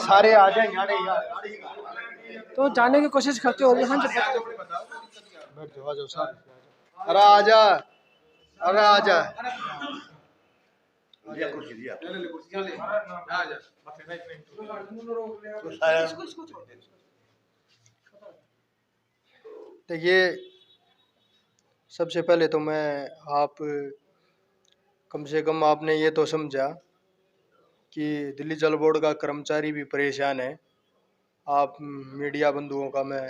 सारे आ जाएंगे आड़े यार। तो जाने की कोशिश करते हो हाँ जी। बैठ जाओ, आ जाओ सारे। अरे आजा, अरे आजा। देखिए, सबसे पहले तो मैं आप कम से कम आपने ये तो समझा कि दिल्ली जल बोर्ड का कर्मचारी भी परेशान है। आप मीडिया बंधुओं का मैं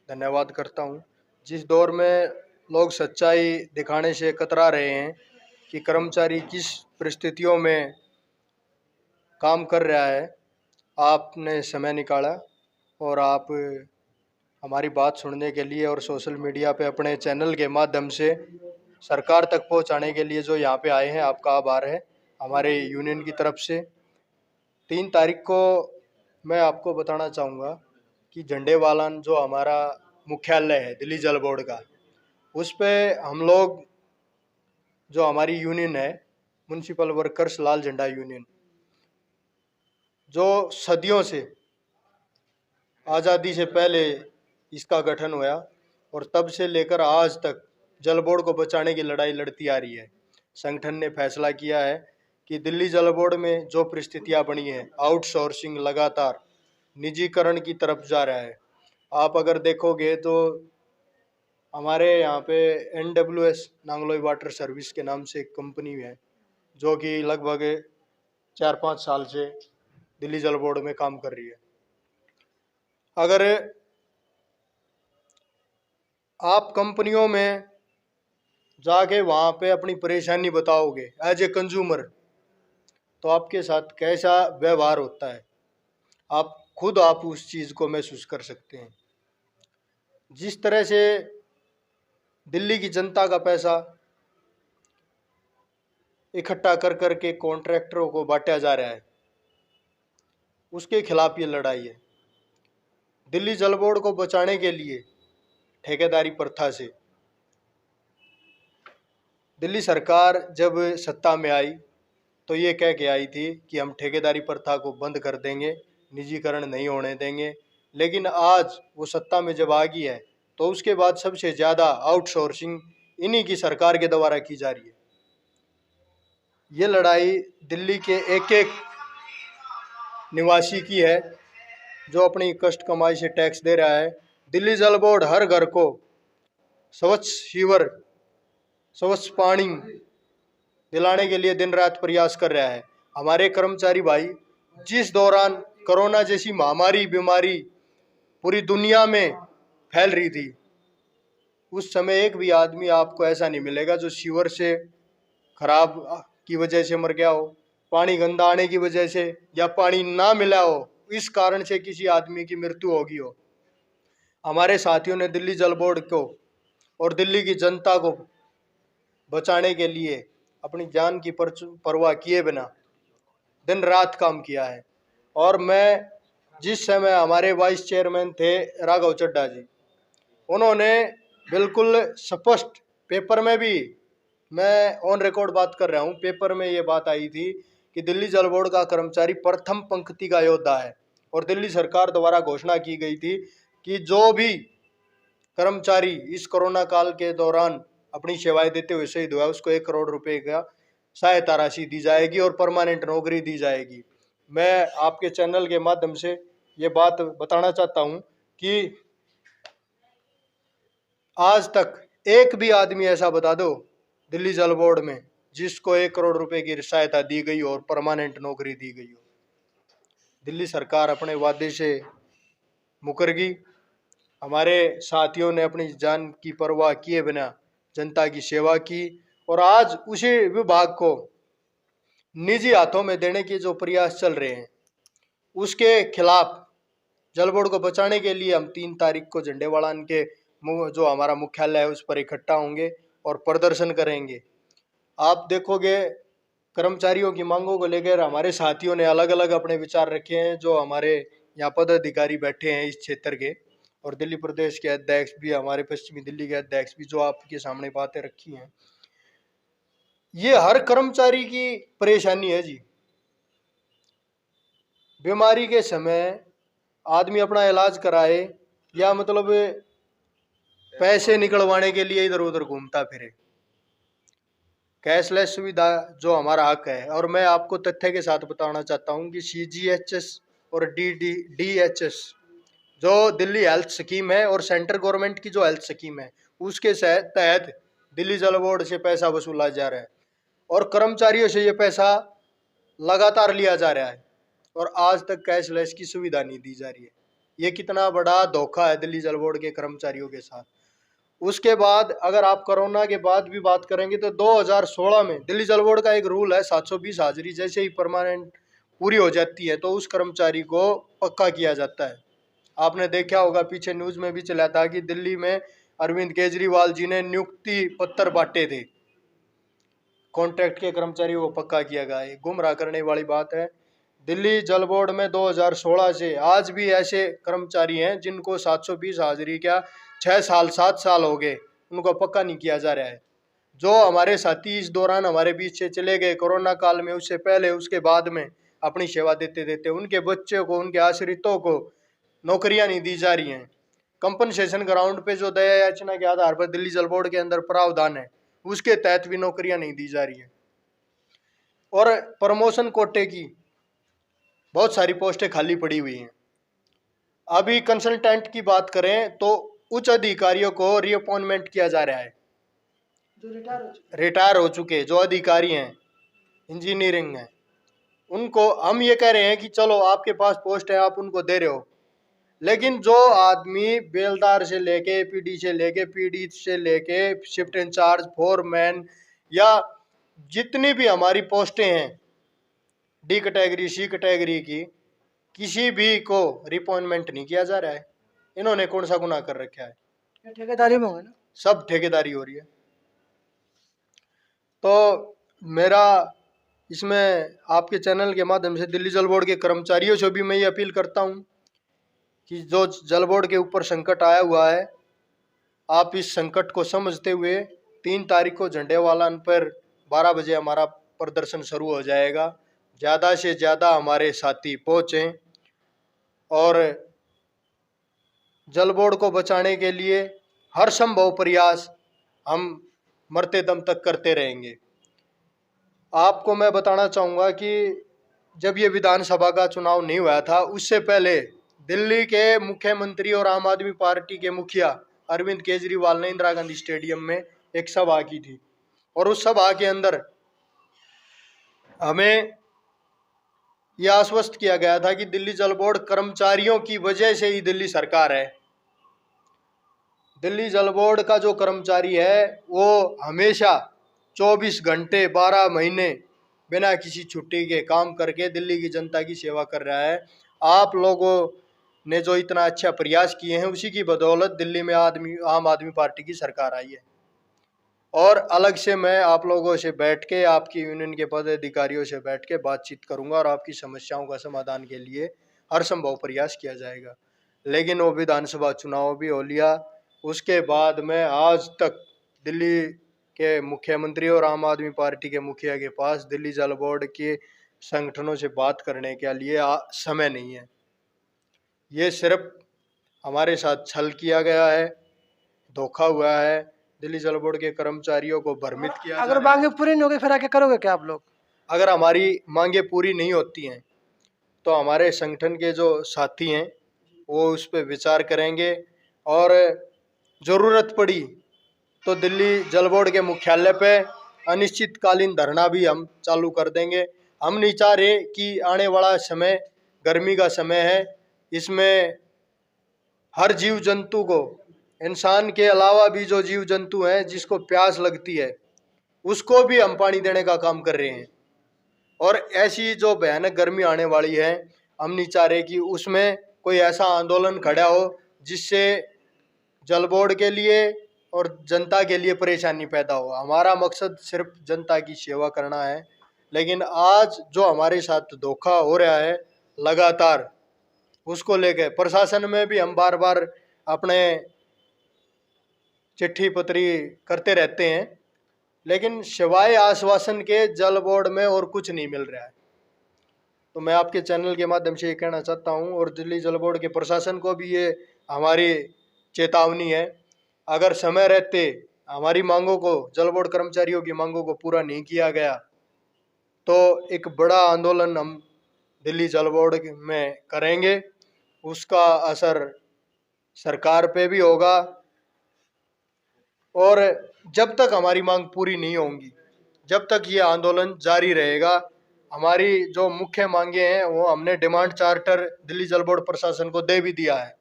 धन्यवाद करता हूँ। जिस दौर में लोग सच्चाई दिखाने से कतरा रहे हैं कि कर्मचारी किस परिस्थितियों में काम कर रहा है, आपने समय निकाला और आप हमारी बात सुनने के लिए और सोशल मीडिया पे अपने चैनल के माध्यम से सरकार तक पहुंचाने के लिए जो यहाँ पे आए हैं, आपका आभार है हमारे यूनियन की तरफ से। 3 तारीख को मैं आपको बताना चाहूँगा कि झंडे वालन जो हमारा मुख्यालय है दिल्ली जल बोर्ड का, उस पे हम लोग जो हमारी यूनियन है म्युनिसिपल वर्कर्स लाल झंडा यूनियन, जो सदियों से आज़ादी से पहले इसका गठन हुआ और तब से लेकर आज तक जल बोर्ड को बचाने की लड़ाई लड़ती आ रही है। संगठन ने फैसला किया है कि दिल्ली जल बोर्ड में जो परिस्थितियां बनी है, आउटसोर्सिंग लगातार निजीकरण की तरफ जा रहा है। आप अगर देखोगे तो हमारे यहाँ पे NWS नांगलोई वाटर सर्विस के नाम से एक कंपनी है जो कि लगभग 4-5 साल से दिल्ली जल बोर्ड में काम कर रही है। अगर आप कंपनियों में जाके वहाँ पे अपनी परेशानी बताओगे एज ए कंज्यूमर, तो आपके साथ कैसा व्यवहार होता है आप उस चीज़ को महसूस कर सकते हैं। जिस तरह से दिल्ली की जनता का पैसा इकट्ठा कर करके कॉन्ट्रैक्टरों को बांटा जा रहा है, उसके खिलाफ ये लड़ाई है। दिल्ली जल बोर्ड को बचाने के लिए ठेकेदारी प्रथा से दिल्ली सरकार जब सत्ता में आई तो ये कह के आई थी कि हम ठेकेदारी प्रथा को बंद कर देंगे, निजीकरण नहीं होने देंगे। लेकिन आज वो सत्ता में जब आ गई है तो उसके बाद सबसे ज़्यादा आउटसोर्सिंग इन्हीं की सरकार के द्वारा की जा रही है। ये लड़ाई दिल्ली के एक एक निवासी की है जो अपनी कष्ट कमाई से टैक्स दे रहा है। दिल्ली जल बोर्ड हर घर को स्वच्छ सीवर, स्वच्छ पानी दिलाने के लिए दिन रात प्रयास कर रहा है। हमारे कर्मचारी भाई, जिस दौरान कोरोना जैसी महामारी बीमारी पूरी दुनिया में फैल रही थी, उस समय एक भी आदमी आपको ऐसा नहीं मिलेगा जो सीवर से खराब की वजह से मर गया हो, पानी गंदा आने की वजह से या पानी ना मिला हो इस कारण से किसी आदमी की मृत्यु होगी हो। हमारे साथियों ने दिल्ली जल बोर्ड को और दिल्ली की जनता को बचाने के लिए अपनी जान की परवाह किए बिना दिन रात काम किया है। और मैं जिस समय हमारे वाइस चेयरमैन थे राघव चड्ढा जी, उन्होंने बिल्कुल स्पष्ट पेपर में भी, मैं ऑन रिकॉर्ड बात कर रहा हूँ, पेपर में ये बात आई थी कि दिल्ली जल बोर्ड का कर्मचारी प्रथम पंक्ति का योद्धा है। और दिल्ली सरकार द्वारा घोषणा की गई थी कि जो भी कर्मचारी इस कोरोना काल के दौरान अपनी सेवाएं देते हुए शहीद हुआ उसको 1 करोड़ रुपए का सहायता राशि दी जाएगी और परमानेंट नौकरी दी जाएगी। मैं आपके चैनल के माध्यम से ये बात बताना चाहता हूँ कि आज तक एक भी आदमी ऐसा बता दो दिल्ली जल बोर्ड में जिसको 1 करोड़ रुपए की सहायता दी गई और परमानेंट नौकरी दी गई हो। दिल्ली सरकार अपने वादे से मुकर गई। हमारे साथियों ने अपनी जान की परवाह किए बिना जनता की सेवा की और आज उसी विभाग को निजी हाथों में देने के जो प्रयास चल रहे हैं उसके खिलाफ जल बोर्ड को बचाने के लिए हम 3 तारीख को झंडेवालान के जो हमारा मुख्यालय है उस पर इकट्ठा होंगे और प्रदर्शन करेंगे। आप देखोगे कर्मचारियों की मांगों को लेकर हमारे साथियों ने अलग अलग अपने विचार रखे हैं। जो हमारे यहाँ पदाधिकारी बैठे हैं इस क्षेत्र के और दिल्ली प्रदेश के अध्यक्ष भी, हमारे पश्चिमी दिल्ली के अध्यक्ष भी, जो आपके सामने बातें रखी हैं, ये हर कर्मचारी की परेशानी है जी। बीमारी के समय आदमी अपना इलाज कराए या मतलब पैसे निकलवाने के लिए इधर उधर घूमता फिरे। कैशलेस सुविधा जो हमारा हक है, और मैं आपको तथ्य के साथ बताना चाहता हूं कि CGHS और DHS जो दिल्ली हेल्थ स्कीम है और सेंट्रल गवर्नमेंट की जो हेल्थ स्कीम है उसके तहत दिल्ली जल बोर्ड से पैसा वसूला जा रहा है और कर्मचारियों से ये पैसा लगातार लिया जा रहा है और आज तक कैशलेस की सुविधा नहीं दी जा रही है। ये कितना बड़ा धोखा है दिल्ली जल बोर्ड के कर्मचारियों के साथ। उसके बाद अगर आप कोरोना के बाद भी बात करेंगे तो 2016 में दिल्ली जल बोर्ड का एक रूल है 720 हाजिरी जैसे ही परमानेंट पूरी हो जाती है तो उस कर्मचारी को पक्का किया जाता है। आपने देखा होगा, पीछे न्यूज में भी चला था कि दिल्ली में अरविंद केजरीवाल जी ने नियुक्ति पत्र बांटे थे, कॉन्ट्रैक्ट के कर्मचारियों को पक्का किया गया है। गुमराह करने वाली बात है। दिल्ली जल बोर्ड में 2016 से आज भी ऐसे कर्मचारी हैं जिनको 720 हाजिरी क्या 6 साल 7 साल हो गए, उनको पक्का नहीं किया जा रहा है। जो हमारे साथी इस दौरान हमारे बीच से चले गए कोरोना काल में, उससे पहले उसके बाद में अपनी सेवा देते देते उनके बच्चों को, उनके आश्रितों को नौकरियां नहीं दी जा रही हैं। कंपनसेशन ग्राउंड पे जो दया याचना के आधार पर दिल्ली जल बोर्ड के अंदर प्रावधान है उसके तहत भी नौकरियां नहीं दी जा रही हैं। और प्रमोशन कोटे की बहुत सारी पोस्टें खाली पड़ी हुई हैं। अभी कंसल्टेंट की बात करें तो उच्च अधिकारियों को रीअपॉइंटमेंट किया जा रहा है। जो रिटायर हो चुके जो अधिकारी हैं, इंजीनियरिंग हैं, उनको हम ये कह रहे हैं कि चलो आपके पास पोस्ट है आप उनको दे रहे हो, लेकिन जो आदमी बेलदार से लेके PD से लेके PD से लेके शिफ्ट इंचार्ज, फोरमैन या जितनी भी हमारी पोस्टें हैं D कैटेगरी C कैटेगरी की, किसी भी को रिअपॉइंटमेंट नहीं किया जा रहा है। इन्होंने कौन सा गुनाह कर रखा है? ठेकेदारी में होंगे ना। सब ठेकेदारी हो रही है। तो मेरा इसमें आपके चैनल के माध्यम से दिल्ली जल बोर्ड के कर्मचारियों से भी मैं ये अपील करता हूँ कि जो जल बोर्ड के ऊपर संकट आया हुआ है, आप इस संकट को समझते हुए 3 तारीख को झंडेवालान पर 12 बजे हमारा प्रदर्शन शुरू हो जाएगा। ज़्यादा से ज़्यादा हमारे साथी पहुँचें और जल बोर्ड को बचाने के लिए हर संभव प्रयास हम मरते दम तक करते रहेंगे। आपको मैं बताना चाहूँगा कि जब ये विधानसभा का चुनाव नहीं हुआ था उससे पहले दिल्ली के मुख्यमंत्री और आम आदमी पार्टी के मुखिया अरविंद केजरीवाल ने इंदिरा गांधी स्टेडियम में एक सभा की थी और उस सभा के अंदर हमें यह आश्वस्त किया गया था कि दिल्ली जल बोर्ड कर्मचारियों की वजह से ही दिल्ली सरकार है। दिल्ली जल बोर्ड का जो कर्मचारी है वो हमेशा 24 घंटे 12 महीने बिना किसी छुट्टी के काम करके दिल्ली की जनता की सेवा कर रहा है। आप लोगों ने जो इतना अच्छा प्रयास किए हैं उसी की बदौलत दिल्ली में आम आदमी पार्टी की सरकार आई है। और अलग से मैं आप लोगों से बैठ के, आपकी यूनियन के पदाधिकारियों से बैठ के बातचीत करूंगा और आपकी समस्याओं का समाधान के लिए हर संभव प्रयास किया जाएगा। लेकिन वो विधानसभा चुनाव भी हो लिया, उसके बाद में आज तक दिल्ली के मुख्यमंत्री और आम आदमी पार्टी के मुखिया के पास दिल्ली जल बोर्ड के संगठनों से बात करने के लिए समय नहीं है। ये सिर्फ हमारे साथ छल किया गया है, धोखा हुआ है, दिल्ली जल बोर्ड के कर्मचारियों को भ्रमित किया। अगर मांगे पूरी नहीं होगी फिर आके करोगे क्या आप लोग? अगर हमारी मांगे पूरी नहीं होती हैं तो हमारे संगठन के जो साथी हैं वो उस पर विचार करेंगे और ज़रूरत पड़ी तो दिल्ली जल बोर्ड के मुख्यालय पे अनिश्चितकालीन धरना भी हम चालू कर देंगे। हम नहीं चाह रहे कि आने वाला समय गर्मी का समय है, इसमें हर जीव जंतु को, इंसान के अलावा भी जो जीव जंतु हैं जिसको प्यास लगती है उसको भी हम पानी देने का काम कर रहे हैं। और ऐसी जो भयानक गर्मी आने वाली है, हम नहीं चाह रहे कि उसमें कोई ऐसा आंदोलन खड़ा हो जिससे जल बोर्ड के लिए और जनता के लिए परेशानी पैदा हो। हमारा मकसद सिर्फ जनता की सेवा करना है। लेकिन आज जो हमारे साथ धोखा हो रहा है लगातार, उसको लेकर प्रशासन में भी हम बार बार अपने चिट्ठी पत्री करते रहते हैं, लेकिन सिवाय आश्वासन के जल बोर्ड में और कुछ नहीं मिल रहा है। तो मैं आपके चैनल के माध्यम से ये कहना चाहता हूँ, और दिल्ली जल बोर्ड के प्रशासन को भी ये हमारी चेतावनी है, अगर समय रहते हमारी मांगों को, जल बोर्ड कर्मचारियों की मांगों को पूरा नहीं किया गया तो एक बड़ा आंदोलन हम दिल्ली जल बोर्ड में करेंगे। उसका असर सरकार पे भी होगा, और जब तक हमारी मांग पूरी नहीं होंगी, जब तक ये आंदोलन जारी रहेगा। हमारी जो मुख्य मांगे हैं वो हमने डिमांड चार्टर दिल्ली जल बोर्ड प्रशासन को दे भी दिया है,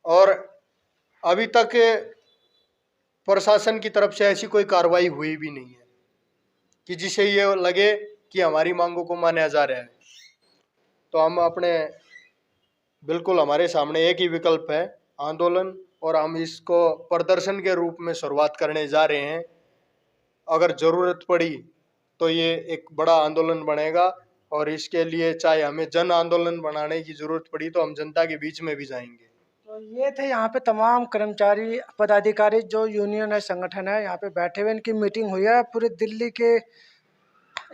और अभी तक प्रशासन की तरफ से ऐसी कोई कार्रवाई हुई भी नहीं है कि जिसे ये लगे कि हमारी मांगों को माना जा रहा है। तो हम अपने, बिल्कुल हमारे सामने एक ही विकल्प है, आंदोलन, और हम इसको प्रदर्शन के रूप में शुरुआत करने जा रहे हैं। अगर ज़रूरत पड़ी तो ये एक बड़ा आंदोलन बनेगा, और इसके लिए चाहे हमें जन आंदोलन बनाने की ज़रूरत पड़ी तो हम जनता के बीच में भी जाएंगे। तो ये थे यहाँ पे तमाम कर्मचारी पदाधिकारी जो यूनियन है, संगठन है, यहाँ पे बैठे हुए, इनकी मीटिंग हुई है। पूरे दिल्ली के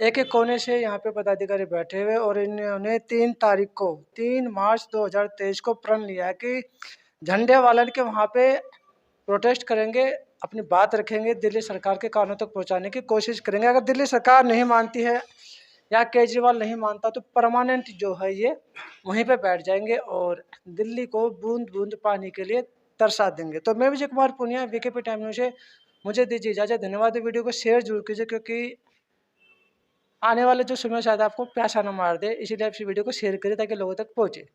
एक एक कोने से यहाँ पे पदाधिकारी बैठे हुए, और इन्होंने 3 मार्च 2023 को प्रण लिया है कि झंडे वालन के वहाँ पे प्रोटेस्ट करेंगे, अपनी बात रखेंगे, दिल्ली सरकार के कानों तक पहुँचाने की कोशिश करेंगे। अगर दिल्ली सरकार नहीं मानती है या केजरीवाल नहीं मानता तो परमानेंट जो है ये वहीं पे बैठ जाएंगे और दिल्ली को बूंद बूंद पानी के लिए तरसा देंगे। तो मैं Vijay Kumar Punia, VKP time news से मुझे दीजिए इजाज़त। धन्यवाद। वीडियो को शेयर जरूर कीजिए, क्योंकि आने वाले जो समय शायद आपको प्यासा न मार दे, इसीलिए आप इस वीडियो को शेयर करें ताकि लोगों तक पहुँचे।